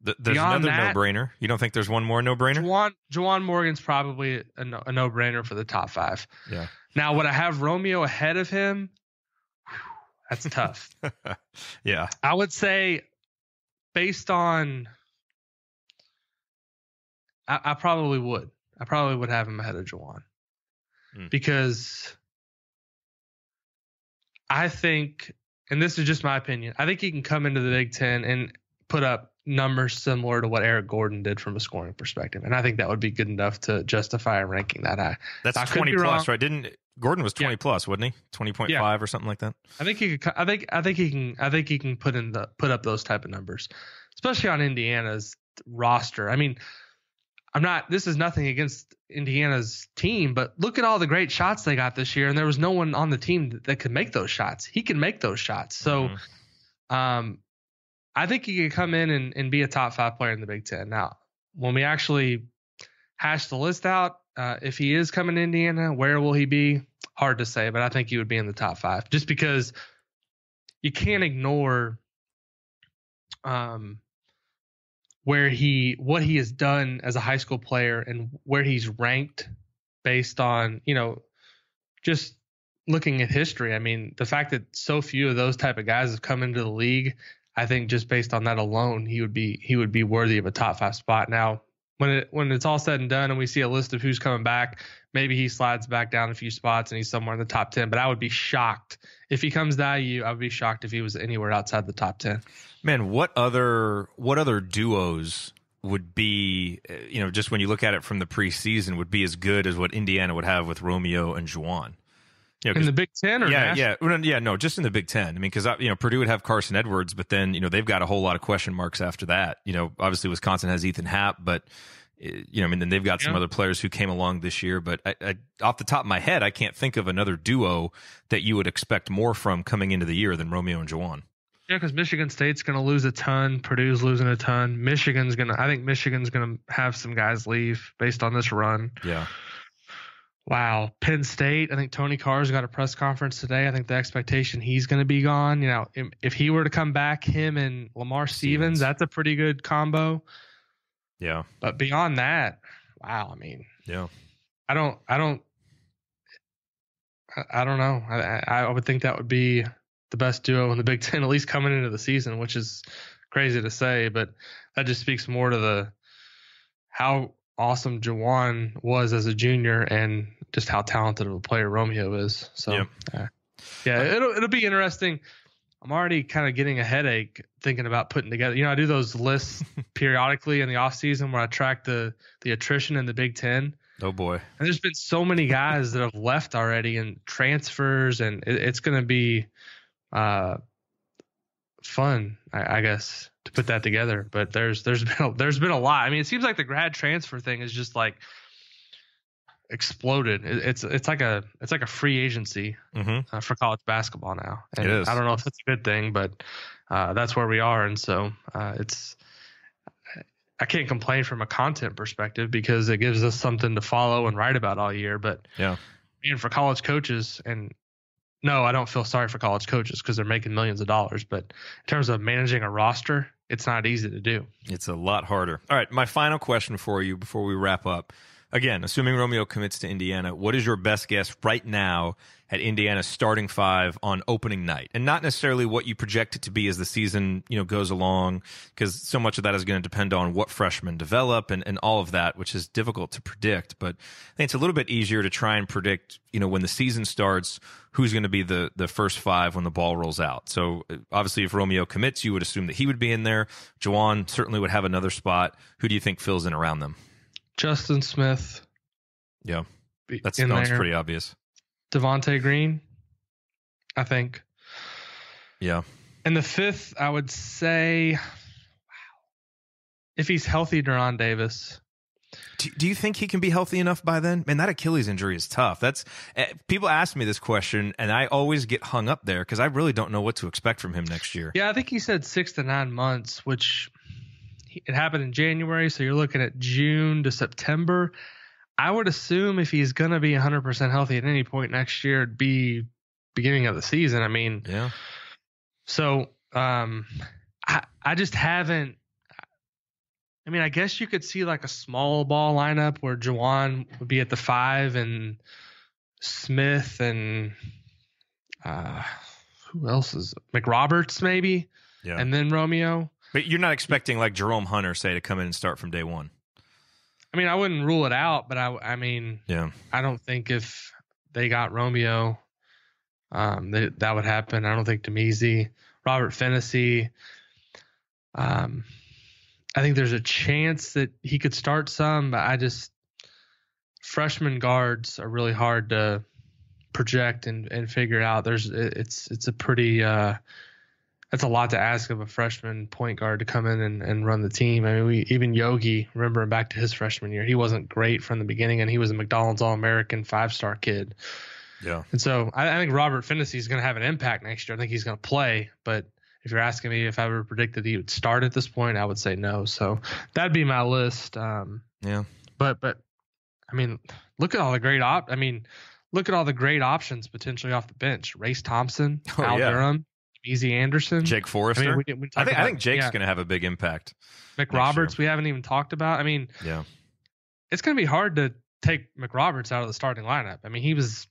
There's another no-brainer. You don't think there's one more no-brainer? Juwan Morgan's probably a no-brainer for the top 5. Yeah. Now, would I have Romeo ahead of him? That's tough. Yeah. I would say based on I probably would. I probably would have him ahead of Juwan. Because I think, and this is just my opinion, I think he can come into the Big Ten and put up numbers similar to what Eric Gordon did from a scoring perspective. And I think that would be good enough to justify a ranking that high. That's 20 plus, right? Gordon was 20 plus, wasn't he? 20.5 or something like that. I think he can put up those type of numbers, especially on Indiana's roster. I mean, this is nothing against Indiana's team, but look at all the great shots they got this year, and there was no one on the team that could make those shots. He can make those shots. So I think he could come in and be a top 5 player in the Big Ten. Now, when we actually hash the list out, if he is coming to Indiana, where will he be? Hard to say, but I think he would be in the top 5, just because you can't ignore what he has done as a high school player and where he's ranked based on, just looking at history. I mean, the fact that so few of those type of guys have come into the league, I think just based on that alone, he would be worthy of a top 5 spot. Now, when it's all said and done and we see a list of who's coming back, maybe he slides back down a few spots and he's somewhere in the top 10, but I would be shocked if he comes to IU. I would be shocked if he was anywhere outside the top 10. Man, what other duos would be, just when you look at it from the preseason, would be as good as what Indiana would have with Romeo and Juwan? In the Big Ten, or no, just in the Big Ten. I mean, because Purdue would have Carson Edwards, but then they've got a whole lot of question marks after that. Obviously Wisconsin has Ethan Happ, but then they've got some other players who came along this year. But I off the top of my head, I can't think of another duo that you would expect more from coming into the year than Romeo and Juwan. Yeah, because Michigan State's going to lose a ton. Purdue's losing a ton. I think Michigan's going to have some guys leave based on this run. Yeah. Wow. Penn State, I think Tony Carr's got a press conference today. I think the expectation he's going to be gone. If he were to come back, him and Lamar Stevens, that's a pretty good combo. Yeah. But beyond that, wow. I mean, yeah. I don't know. I would think that would be the best duo in the Big Ten, at least coming into the season, which is crazy to say, but that just speaks more to how awesome Juwan was as a junior and just how talented of a player Romeo is. So, it'll be interesting. I'm already kind of getting a headache thinking about putting together. I do those lists periodically in the off season where I track the attrition in the Big Ten. Oh boy! And there's been so many guys that have left already and transfers, and it's going to be fun, I guess, to put that together. But there's been a lot. I mean, it seems like the grad transfer thing is just like exploded. It's like a free agency for college basketball now. And it is. I don't know if that's a good thing, but that's where we are. And so I can't complain from a content perspective because it gives us something to follow and write about all year. But and for college coaches, and no, I don't feel sorry for college coaches because they're making millions of dollars. But in terms of managing a roster, it's not easy to do. It's a lot harder. All right, my final question for you before we wrap up. Again, assuming Romeo commits to Indiana, what is your best guess right now at Indiana's starting five on opening night? And not necessarily what you project it to be as the season, goes along, because so much of that is going to depend on what freshmen develop and all of that, which is difficult to predict. But I think it's a little bit easier to try and predict, when the season starts, who's going to be the first five when the ball rolls out. So obviously if Romeo commits, you would assume that he would be in there. Juwan certainly would have another spot. Who do you think fills in around them? Justin Smith. Yeah, that sounds pretty obvious. Devontae Green, I think. Yeah. And the fifth, I would say, if he's healthy, Deron Davis. Do you think he can be healthy enough by then? Man, that Achilles injury is tough. People ask me this question, and I always get hung up there because I really don't know what to expect from him next year. Yeah, I think he said 6 to 9 months, which it happened in January, so you're looking at June to September. I would assume if he's going to be 100% healthy at any point next year, it'd be beginning of the season. I mean, yeah. So I just haven't. I mean, I guess you could see like a small ball lineup where Juwan would be at the 5 and Smith and who else is McRoberts maybe, and then Romeo. But you're not expecting like Jerome Hunter, say, to come in and start from day one. I mean, I wouldn't rule it out, but I mean, I don't think if they got Romeo, that would happen. I don't think Demezi, Robert Fennessy. I think there's a chance that he could start some, but freshman guards are really hard to project and figure out. It's a pretty that's a lot to ask of a freshman point guard to come in and run the team. I mean, even Yogi, remember him back to his freshman year, he wasn't great from the beginning, and he was a McDonald's All-American 5-star kid. Yeah. And so I think Robert Fennessy is going to have an impact next year. I think he's going to play, but if you're asking me if I ever predicted he would start at this point, I would say no. So that'd be my list. But I mean, look at all the great options potentially off the bench. Race Thompson, Al Durham, Easy Anderson, Jake Forrester. I mean, I think Jake's going to have a big impact. McRoberts, we haven't even talked about. I mean, it's going to be hard to take McRoberts out of the starting lineup. I mean, he was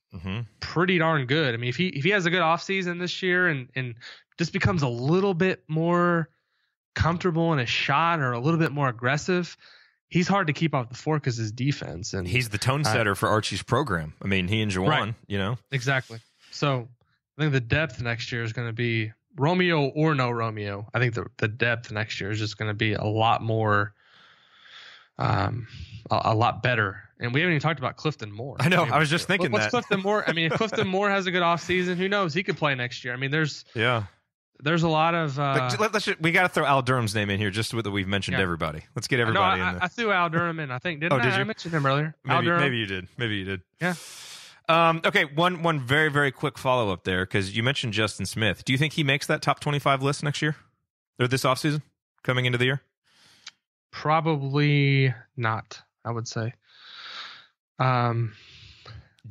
pretty darn good. I mean, if he has a good offseason this year and just becomes a little bit more comfortable in his shot or a little bit more aggressive, he's hard to keep off the floor because his defense. And he's the tone setter for Archie's program. I mean, he and Juwan, Exactly. So I think the depth next year is going to be Romeo or no Romeo. I think the depth next year is just going to be a lot more, a lot better. And we haven't even talked about Clifton Moore. I know. I was just thinking what's Clifton Moore? I mean, if Clifton Moore has a good offseason, who knows? He could play next year. I mean, there's a lot of. We got to throw Al Durham's name in here just that we've mentioned everybody. Let's get everybody in there. I threw Al Durham in, I think. Did you? I mentioned him earlier. Maybe you did. Yeah. Okay, one very, very quick follow-up there, because you mentioned Justin Smith. Do you think he makes that top 25 list next year? Or this offseason, coming into the year? Probably not, I would say. Do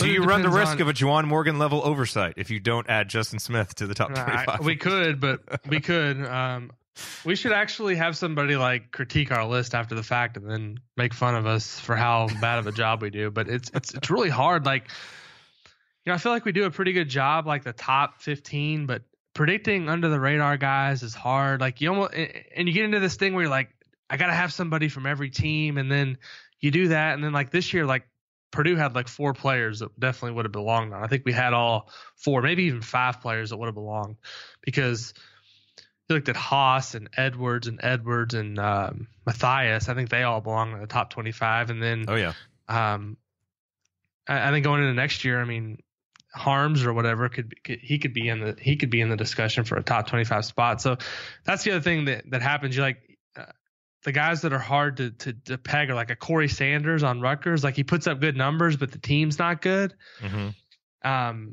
you run the risk of a Juwan Morgan level oversight if you don't add Justin Smith to the top 25? We could. We should actually have somebody like critique our list after the fact and then make fun of us for how bad of a job we do. But it's really hard. Like, I feel like we do a pretty good job, like the top 15, but predicting under the radar guys is hard. Like you almost, and you get into this thing where you're like, I got to have somebody from every team. And then you do that. And then like this year, like Purdue had like 4 players that definitely would have belonged on. I think we had all 4, maybe even 5 players that would have belonged, because you looked at Haas and Edwards and Matthias. I think they all belong in the top 25. And then, I think going into next year, I mean, Harms or whatever he could be in the discussion for a top 25 spot. So that's the other thing that happens. You like the guys that are hard to peg are like a Corey Sanders on Rutgers. Like he puts up good numbers, but the team's not good. Mm-hmm.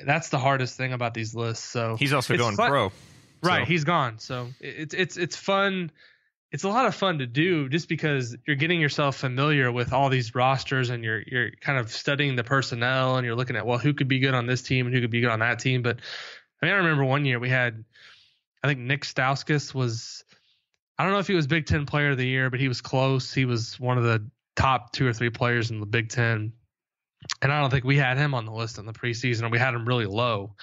That's the hardest thing about these lists. So he's also going pro, right? So. He's gone. So it's fun. It's a lot of fun to do just because you're getting yourself familiar with all these rosters and you're kind of studying the personnel and you're looking at, well, who could be good on this team and who could be good on that team. But I mean, I remember one year we had, I think Nick Stauskas was, I don't know if he was Big Ten Player of the Year, but he was close. He was one of the top 2 or 3 players in the Big Ten. And I don't think we had him on the list in the preseason, or we had him really low.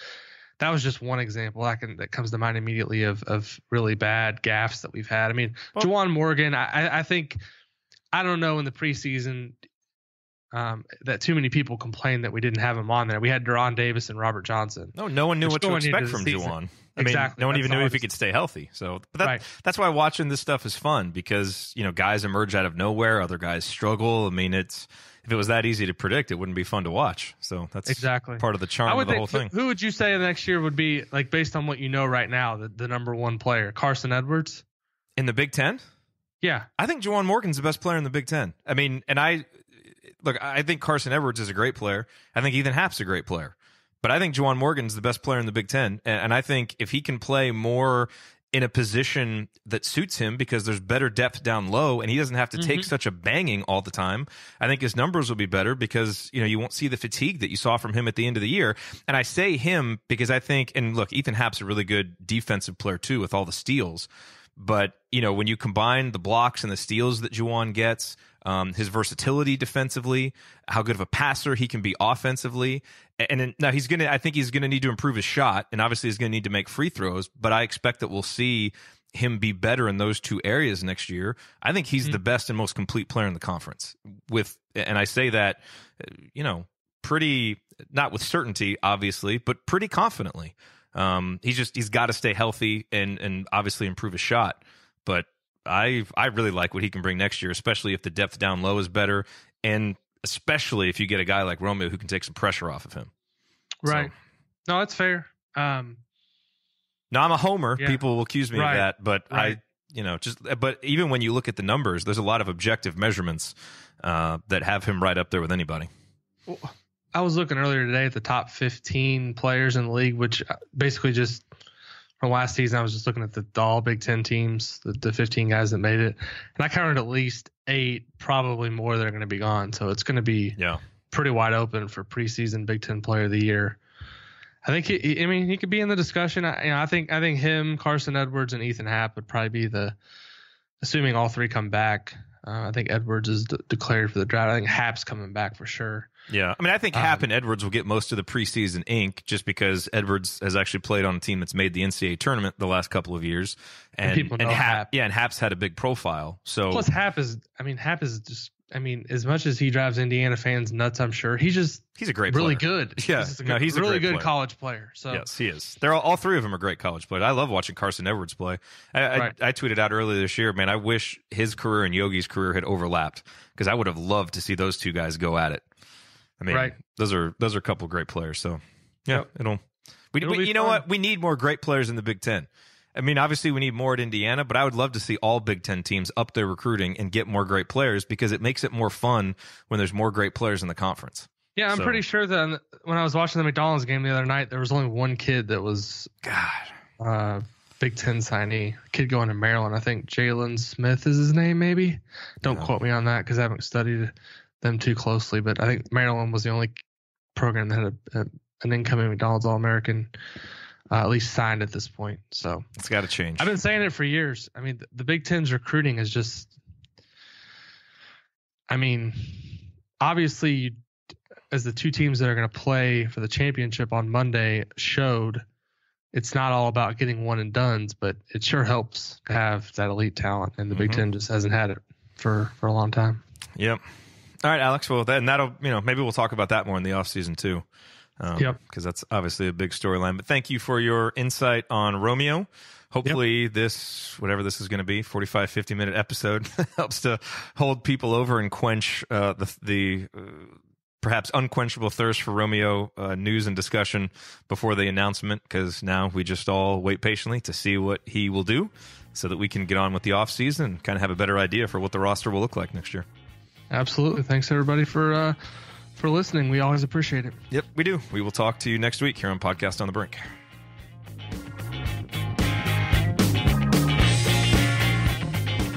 That was just one example that comes to mind immediately of really bad gaffes that we've had. I mean, Juwan Morgan, I think, I don't know in the preseason that too many people complained that we didn't have him on there. We had Deron Davis and Robert Johnson. No one knew what to expect from Juwan. I mean, no one even knew if he could stay healthy. So but that's why watching this stuff is fun, because, you know, guys emerge out of nowhere. Other guys struggle. I mean, if it was that easy to predict, it wouldn't be fun to watch. So that's part of the charm of the whole thing. Who would you say the next year would be, like, based on what you know right now, the number 1 player? Carson Edwards? In the Big Ten? Yeah. I think Juwan Morgan's the best player in the Big Ten. I mean, and I think Carson Edwards is a great player. I think Ethan Happ's a great player. But I think Juwan Morgan's the best player in the Big Ten. And I think if he can play more in a position that suits him, because there's better depth down low and he doesn't have to take such a banging all the time, I think his numbers will be better, because, you know, you won't see the fatigue that you saw from him at the end of the year. And I say him because I think, and look, Ethan Happ's a really good defensive player too with all the steals. But, you know, when you combine the blocks and the steals that Juwan gets, his versatility defensively, how good of a passer he can be offensively. And now I think he's going to need to improve his shot, and obviously he's going to need to make free throws, but I expect that we'll see him be better in those 2 areas next year. I think he's the best and most complete player in the conference, and I say that, you know, pretty, not with certainty, obviously, but pretty confidently. He's got to stay healthy and obviously improve his shot. But I really like what he can bring next year, especially if the depth down low is better, and especially if you get a guy like Romeo who can take some pressure off of him. Right. So, no, that's fair. Now I'm a homer. Yeah. People will accuse me of that, but but even when you look at the numbers, there's a lot of objective measurements that have him right up there with anybody. Well, I was looking earlier today at the top 15 players in the league, which basically just from last season, I was just looking at the all Big Ten teams, the 15 guys that made it. And I counted at least 8, probably more, that are going to be gone. So it's going to be pretty wide open for preseason Big Ten Player of the Year. I think he could be in the discussion. I think him, Carson Edwards, and Ethan Happ would probably be assuming all 3 come back. I think Edwards is declared for the draft. I think Happ's coming back for sure. Yeah, I mean, I think Happ and Edwards will get most of the preseason ink, just because Edwards has actually played on a team that's made the NCAA tournament the last couple of years, and people know Happ. Yeah, and Happ's had a big profile. So plus Happ is just. I mean, as much as he drives Indiana fans nuts, I'm sure he's a great really player. Good. Yeah, he's a really good college player. So yes, he is. They're all 3 of them are great college players. I love watching Carson Edwards play. I tweeted out earlier this year, man, I wish his career and Yogi's career had overlapped, because I would have loved to see those 2 guys go at it. I mean, those are a couple of great players. So yeah, it'll you know what? We need more great players in the Big Ten. I mean, obviously we need more at Indiana, but I would love to see all Big Ten teams up their recruiting and get more great players, because it makes it more fun when there's more great players in the conference. Yeah, I'm pretty sure that when I was watching the McDonald's game the other night, there was only one kid that was Big Ten signee. A kid going to Maryland. I think Jalen Smith is his name, maybe. Don't quote me on that, because I haven't studied them too closely, but I think Maryland was the only program that had an incoming McDonald's All-American at least signed at this point. So it's got to change. I've been saying it for years. I mean, the Big Ten's recruiting is just, I mean, obviously, as the 2 teams that are going to play for the championship on Monday showed, it's not all about getting one and dones, but it sure helps to have that elite talent, and the Big Ten just hasn't had it for a long time. Yep. All right, Alex. Well, that'll, maybe we'll talk about that more in the offseason too. Because that's obviously a big storyline. But thank you for your insight on Romeo. Hopefully this, whatever this is going to be, 45, 50-minute episode helps to hold people over and quench the perhaps unquenchable thirst for Romeo news and discussion before the announcement, because now we just all wait patiently to see what he will do so that we can get on with the offseason and kind of have a better idea for what the roster will look like next year. Absolutely. Thanks, everybody, for listening. We always appreciate it. Yep, we do. We will talk to you next week here on Podcast on the Brink.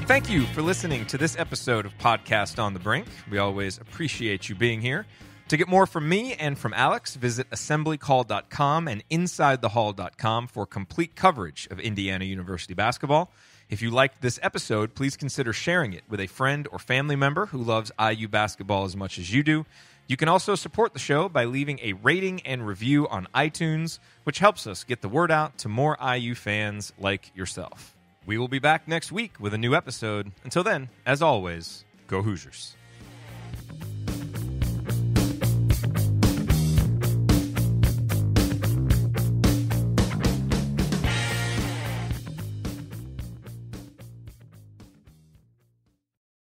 Thank you for listening to this episode of Podcast on the Brink. We always appreciate you being here. To get more from me and from Alex, visit assemblycall.com and insidethehall.com for complete coverage of Indiana University basketball. If you liked this episode, please consider sharing it with a friend or family member who loves IU basketball as much as you do. You can also support the show by leaving a rating and review on iTunes, which helps us get the word out to more IU fans like yourself. We will be back next week with a new episode. Until then, as always, go Hoosiers.